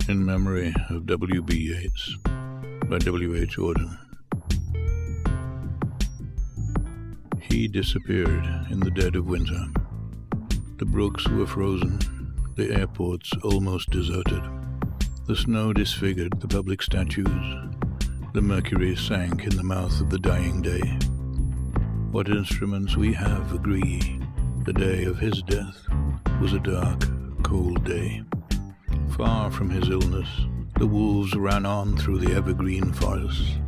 In memory of W.B. Yeats by W.H. Auden. He disappeared in the dead of winter. The brooks were frozen, the airports almost deserted. The snow disfigured the public statues. The mercury sank in the mouth of the dying day. What instruments we have agree. The day of his death was a dark, cold day. Far from his illness, the wolves ran on through the evergreen forests.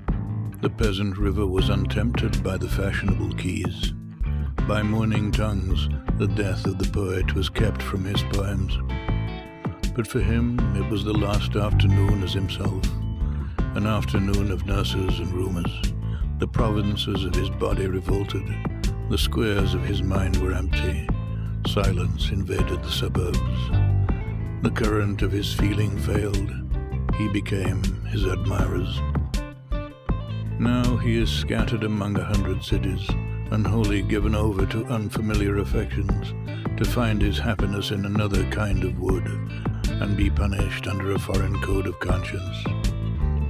The peasant river was untempted by the fashionable quays. By mourning tongues, the death of the poet was kept from his poems. But for him, it was the last afternoon as himself, an afternoon of nurses and rumours. The provinces of his body revolted. The squares of his mind were empty. Silence invaded the suburbs. The current of his feeling failed. He became his admirers. Now he is scattered among 100 cities, unwholly given over to unfamiliar affections, to find his happiness in another kind of wood, and be punished under a foreign code of conscience.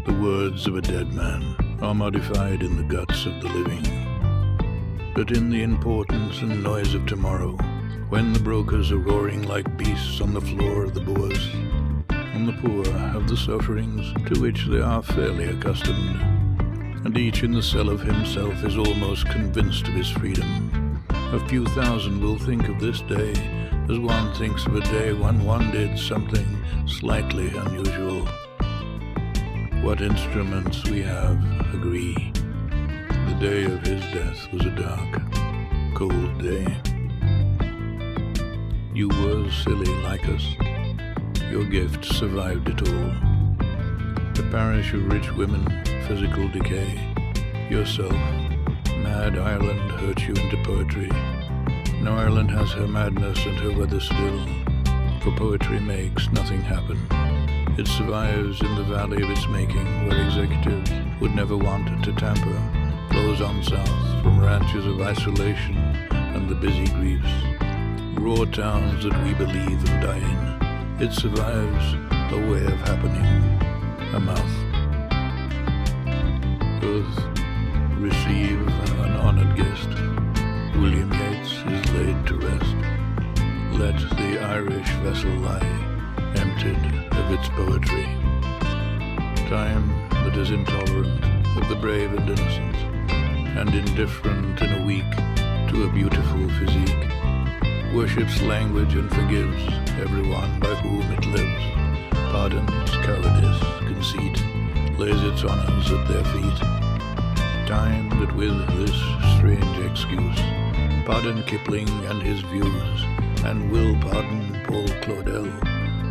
The words of a dead man are modified in the guts of the living. But in the importance and noise of tomorrow, when the brokers are roaring like beasts on the floor of the bourse, and the poor have the sufferings to which they are fairly accustomed, and each in the cell of himself is almost convinced of his freedom, a few thousand will think of this day as one thinks of a day when one did something slightly unusual. What instruments we have agree. The day of his death was a dark, cold day. You were silly like us. Your gift survived it all. The parish of rich women, physical decay. Yourself, mad Ireland hurt you into poetry. Now Ireland has her madness and her weather still, for poetry makes nothing happen. It survives in the valley of its making, where executives would never want it to tamper, flows on south from ranches of isolation and the busy griefs. Raw towns that we believe and die in. It survives a way of happening, a mouth. Earth, receive an honored guest. William Yeats is laid to rest. Let the Irish vessel lie, emptied of its poetry. Time that is intolerant of the brave and innocent, and indifferent in a week to a beautiful physique, worships language and forgives everyone by whom it lives, pardons cowardice, conceit, lays its honours at their feet. Time that with this strange excuse pardon Kipling and his views, and will pardon Paul Claudel,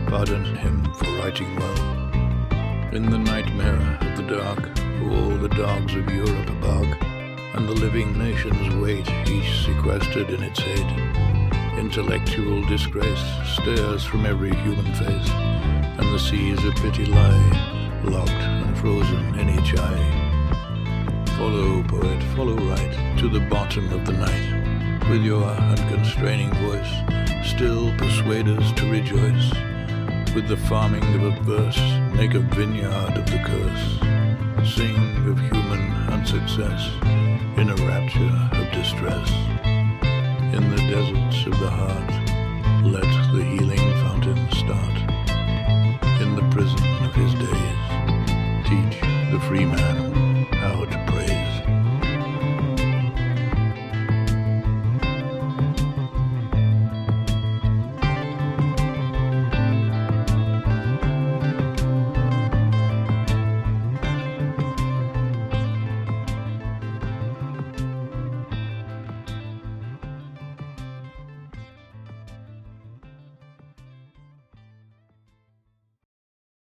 pardon him for writing well. In the nightmare of the dark, all the dogs of Europe bark, and the living nations wait, each sequestered in its head. Intellectual disgrace stares from every human face, and the seas of pity lie, locked and frozen in each eye. Follow, poet, follow right to the bottom of the night, with your unconstraining voice, still persuade us to rejoice. With the farming of a verse, make a vineyard of the curse. Sing of human unsuccess, in a rapture of distress. In the deserts of the heart, let the healing fountain start. In the prison of his days, teach the free man